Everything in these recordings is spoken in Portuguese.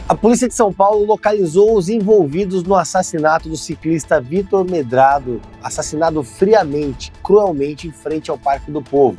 A polícia de São Paulo localizou os envolvidos no assassinato do ciclista Vitor Medrado, assassinado friamente, cruelmente em frente ao Parque do Povo.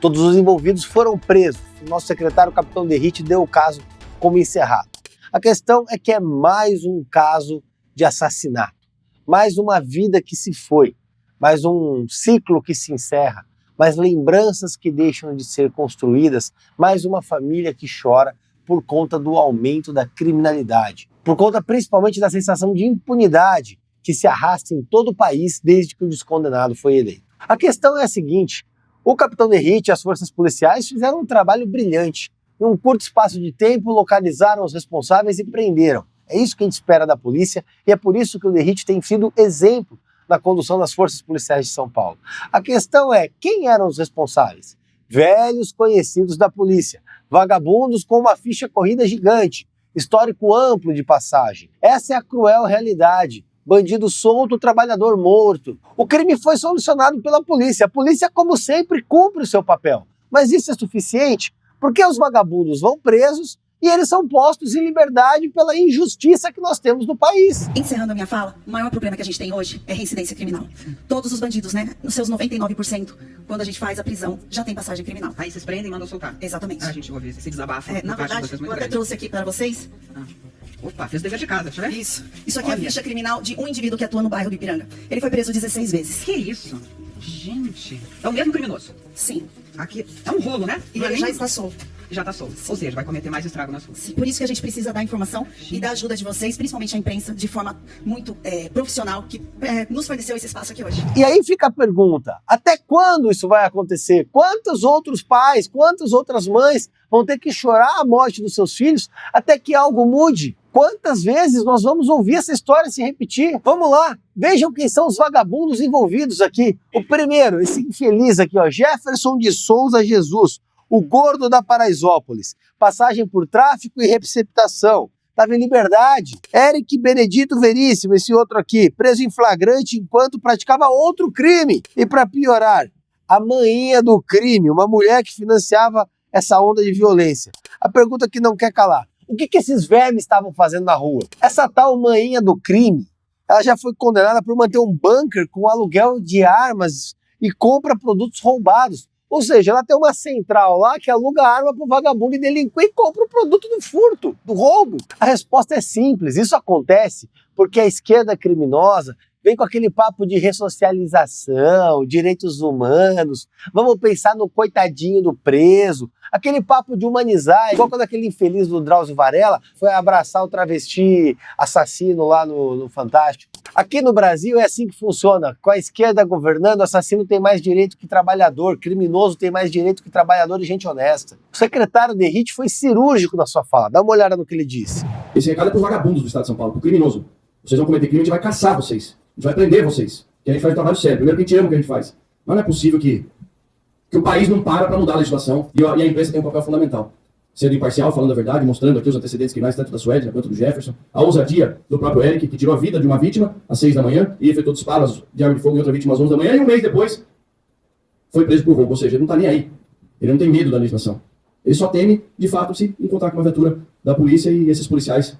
Todos os envolvidos foram presos. O nosso secretário, Capitão Derrite, deu o caso como encerrado. A questão é que é mais um caso de assassinato, mais uma vida que se foi, mais um ciclo que se encerra, mais lembranças que deixam de ser construídas, mais uma família que chora por conta do aumento da criminalidade, por conta principalmente da sensação de impunidade que se arrasta em todo o país desde que o descondenado foi eleito. A questão é a seguinte: o Capitão Derrite e as forças policiais fizeram um trabalho brilhante. Em um curto espaço de tempo, localizaram os responsáveis e prenderam. É isso que a gente espera da polícia e é por isso que o Derrite tem sido exemplo na condução das forças policiais de São Paulo. A questão é, quem eram os responsáveis? Velhos conhecidos da polícia, vagabundos com uma ficha corrida gigante, histórico amplo de passagem. Essa é a cruel realidade. Bandido solto, trabalhador morto. O crime foi solucionado pela polícia. A polícia, como sempre, cumpre o seu papel. Mas isso é suficiente? Porque os vagabundos vão presos e eles são postos em liberdade pela injustiça que nós temos no país. Encerrando a minha fala, o maior problema que a gente tem hoje é reincidência criminal. Todos os bandidos, né, nos seus 99%, quando a gente faz a prisão, já tem passagem criminal. Aí vocês prendem e mandam soltar. Exatamente. Ah, gente, eu vou ver esse desabafo. Na verdade, eu até trouxe aqui para vocês. Opa, fez o dever de casa, deixa eu ver. Isso aqui é a ficha criminal de um indivíduo que atua no bairro do Ipiranga. Ele foi preso 16 vezes. Que isso? Gente, é o mesmo criminoso? Sim. Aqui é um rolo, né? E ele já está solto. Já está solto. Ou seja, vai cometer mais estrago nas ruas. Sim, por isso que a gente precisa da informação e da ajuda de vocês, principalmente a imprensa, de forma muito profissional, que nos forneceu esse espaço aqui hoje. E aí fica a pergunta, até quando isso vai acontecer? Quantos outros pais, quantas outras mães vão ter que chorar a morte dos seus filhos até que algo mude? Quantas vezes nós vamos ouvir essa história se repetir? Vamos lá, vejam quem são os vagabundos envolvidos aqui. O primeiro, esse infeliz aqui, ó, Jefferson de Souza Jesus, o gordo da Paraisópolis, passagem por tráfico e receptação, estava em liberdade. Eric Benedito Veríssimo, esse outro aqui, preso em flagrante enquanto praticava outro crime. E para piorar, a maninha do crime, uma mulher que financiava essa onda de violência. A pergunta que não quer calar: o que esses vermes estavam fazendo na rua? Essa tal maninha do crime, ela já foi condenada por manter um bunker com aluguel de armas e compra produtos roubados. Ou seja, ela tem uma central lá que aluga arma para o vagabundo e delinquir e compra o produto do furto, do roubo. A resposta é simples, isso acontece porque a esquerda criminosa vem com aquele papo de ressocialização, direitos humanos, vamos pensar no coitadinho do preso, aquele papo de humanizar, igual quando aquele infeliz do Drauzio Varela foi abraçar o travesti assassino lá no Fantástico. Aqui no Brasil é assim que funciona, com a esquerda governando, o assassino tem mais direito que trabalhador, criminoso tem mais direito que trabalhador e gente honesta. O secretário Derrite foi cirúrgico na sua fala, dá uma olhada no que ele disse. Esse recado é para os vagabundos do estado de São Paulo, para o criminoso. Vocês vão cometer crime, a gente vai caçar vocês. A gente vai prender vocês. Que a gente faz um trabalho sério. Primeiro que a gente ama o que a gente faz. Mas não é possível que o país não para mudar a legislação e a imprensa tem um papel fundamental. Sendo imparcial, falando a verdade, mostrando aqui os antecedentes criminais, tanto da Suélia quanto do Jefferson, a ousadia do próprio Eric, que tirou a vida de uma vítima às 6 da manhã e efetuou disparos de arma de fogo em outra vítima às 11 da manhã e um mês depois foi preso por roubo. Ou seja, ele não está nem aí. Ele não tem medo da legislação. Ele só teme, de fato, se encontrar com uma viatura da polícia e esses policiais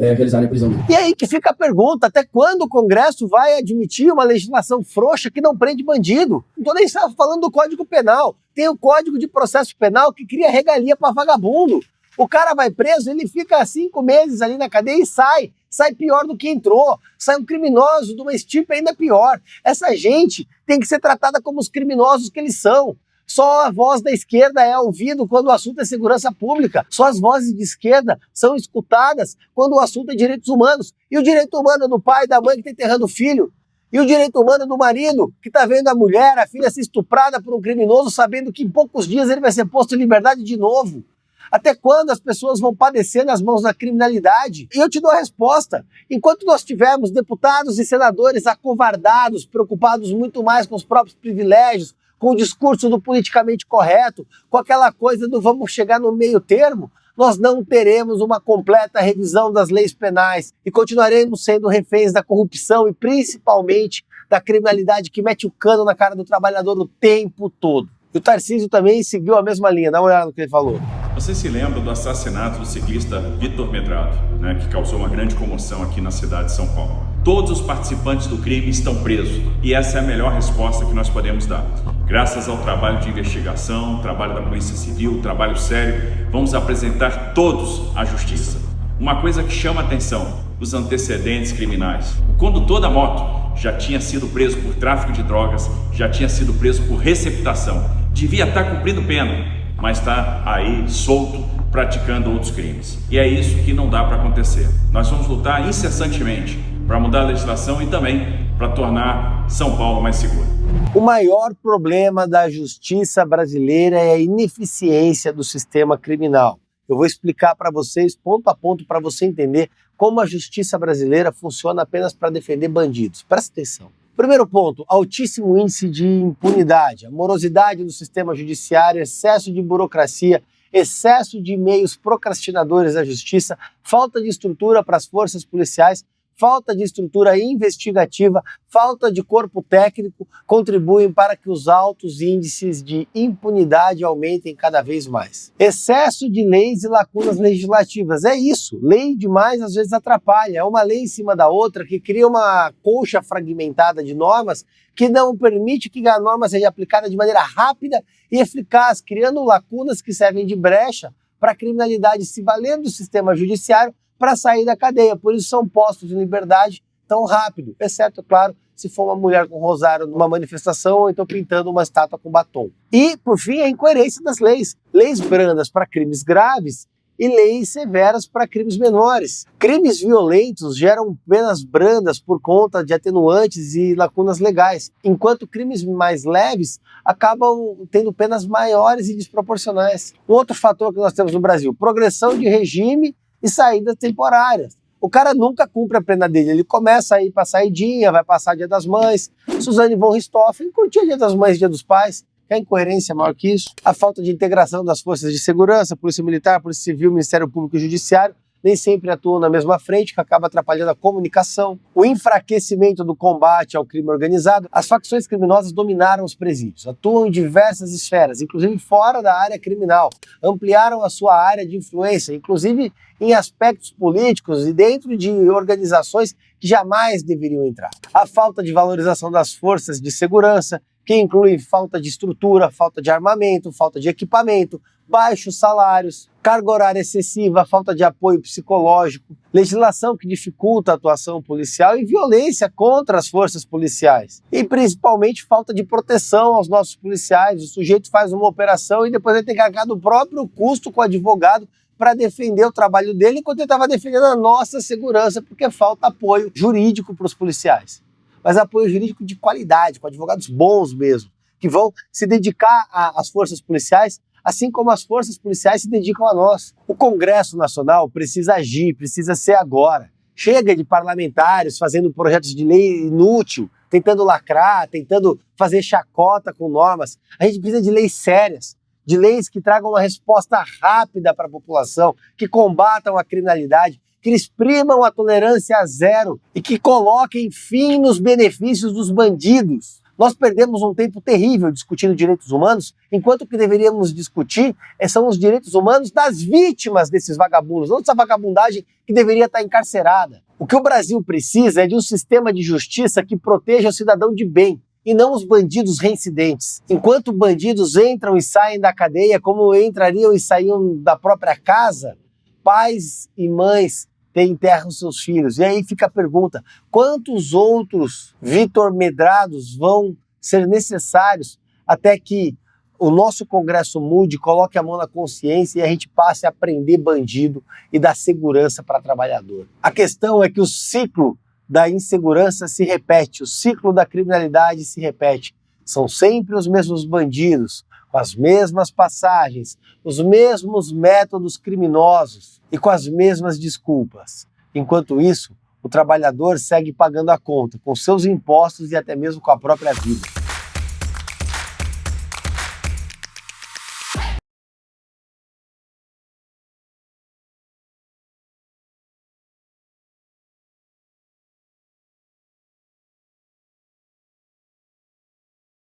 realizarem a prisão dele. E aí que fica a pergunta, até quando o Congresso vai admitir uma legislação frouxa que não prende bandido? Não estou nem falando do Código Penal. Tem o Código de Processo Penal que cria regalia para vagabundo. O cara vai preso, ele fica 5 meses ali na cadeia e sai. Sai pior do que entrou. Sai um criminoso de uma estirpe ainda pior. Essa gente tem que ser tratada como os criminosos que eles são. Só a voz da esquerda é ouvida quando o assunto é segurança pública. Só as vozes de esquerda são escutadas quando o assunto é direitos humanos. E o direito humano do pai e da mãe que está enterrando o filho. E o direito humano do marido que está vendo a mulher, a filha ser estuprada por um criminoso, sabendo que em poucos dias ele vai ser posto em liberdade de novo. Até quando as pessoas vão padecer nas mãos da criminalidade? E eu te dou a resposta. Enquanto nós tivermos deputados e senadores acovardados, preocupados muito mais com os próprios privilégios, com o discurso do politicamente correto, com aquela coisa do vamos chegar no meio termo, nós não teremos uma completa revisão das leis penais e continuaremos sendo reféns da corrupção e principalmente da criminalidade que mete o cano na cara do trabalhador o tempo todo. E o Tarcísio também seguiu a mesma linha, dá uma olhada no que ele falou. Você se lembra do assassinato do ciclista Vitor Medrado, que causou uma grande comoção aqui na cidade de São Paulo? Todos os participantes do crime estão presos e essa é a melhor resposta que nós podemos dar. Graças ao trabalho de investigação, trabalho da Polícia Civil, trabalho sério, vamos apresentar todos à justiça. Uma coisa que chama a atenção, os antecedentes criminais. O condutor da moto já tinha sido preso por tráfico de drogas, já tinha sido preso por receptação. Devia estar cumprindo pena, mas está aí solto, praticando outros crimes. E é isso que não dá para acontecer. Nós vamos lutar incessantemente para mudar a legislação e também para tornar São Paulo mais seguro. O maior problema da justiça brasileira é a ineficiência do sistema criminal. Eu vou explicar para vocês, ponto a ponto, para você entender como a justiça brasileira funciona apenas para defender bandidos. Presta atenção. Primeiro ponto, altíssimo índice de impunidade, a morosidade do sistema judiciário, excesso de burocracia, excesso de meios procrastinadores da justiça, falta de estrutura para as forças policiais, falta de estrutura investigativa, falta de corpo técnico contribuem para que os altos índices de impunidade aumentem cada vez mais. Excesso de leis e lacunas legislativas, é isso, lei demais às vezes atrapalha, é uma lei em cima da outra que cria uma colcha fragmentada de normas que não permite que a norma seja aplicada de maneira rápida e eficaz, criando lacunas que servem de brecha para a criminalidade se valer do sistema judiciário para sair da cadeia, por isso são postos em liberdade tão rápido, exceto, claro, se for uma mulher com rosário numa manifestação ou então pintando uma estátua com batom. E, por fim, a incoerência das leis. Leis brandas para crimes graves e leis severas para crimes menores. Crimes violentos geram penas brandas por conta de atenuantes e lacunas legais, enquanto crimes mais leves acabam tendo penas maiores e desproporcionais. Um outro fator que nós temos no Brasil, progressão de regime e saídas temporárias. O cara nunca cumpre a pena dele, ele começa a ir para saidinha, vai passar Dia das Mães. Suzane von Richthofen curtia Dia das Mães e Dia dos Pais. Que incoerência maior que isso? A falta de integração das forças de segurança, Polícia Militar, Polícia Civil, Ministério Público e Judiciário, nem sempre atuam na mesma frente, que acaba atrapalhando a comunicação. O enfraquecimento do combate ao crime organizado. As facções criminosas dominaram os presídios, atuam em diversas esferas, inclusive fora da área criminal, ampliaram a sua área de influência, inclusive em aspectos políticos e dentro de organizações que jamais deveriam entrar. A falta de valorização das forças de segurança, que inclui falta de estrutura, falta de armamento, falta de equipamento, baixos salários, carga horária excessiva, falta de apoio psicológico, legislação que dificulta a atuação policial e violência contra as forças policiais. E principalmente falta de proteção aos nossos policiais. O sujeito faz uma operação e depois ele tem que arcar do próprio custo com o advogado para defender o trabalho dele, enquanto ele estava defendendo a nossa segurança, porque falta apoio jurídico para os policiais. Mas apoio jurídico de qualidade, com advogados bons mesmo, que vão se dedicar às forças policiais, assim como as forças policiais se dedicam a nós. O Congresso Nacional precisa agir, precisa ser agora. Chega de parlamentares fazendo projetos de lei inútil, tentando lacrar, tentando fazer chacota com normas. A gente precisa de leis sérias, de leis que tragam uma resposta rápida para a população, que combatam a criminalidade, que exprimam a tolerância a zero e que coloquem fim nos benefícios dos bandidos. Nós perdemos um tempo terrível discutindo direitos humanos, enquanto o que deveríamos discutir são os direitos humanos das vítimas desses vagabundos, não dessa vagabundagem que deveria estar encarcerada. O que o Brasil precisa é de um sistema de justiça que proteja o cidadão de bem, e não os bandidos reincidentes. Enquanto bandidos entram e saem da cadeia como entrariam e saíam da própria casa, pais e mães enterram seus filhos. E aí fica a pergunta, quantos outros Vitor Medrados vão ser necessários até que o nosso Congresso mude, coloque a mão na consciência e a gente passe a prender bandido e dar segurança para trabalhador? A questão é que o ciclo da insegurança se repete, o ciclo da criminalidade se repete. São sempre os mesmos bandidos, com as mesmas passagens, os mesmos métodos criminosos e com as mesmas desculpas. Enquanto isso, o trabalhador segue pagando a conta, com seus impostos e até mesmo com a própria vida.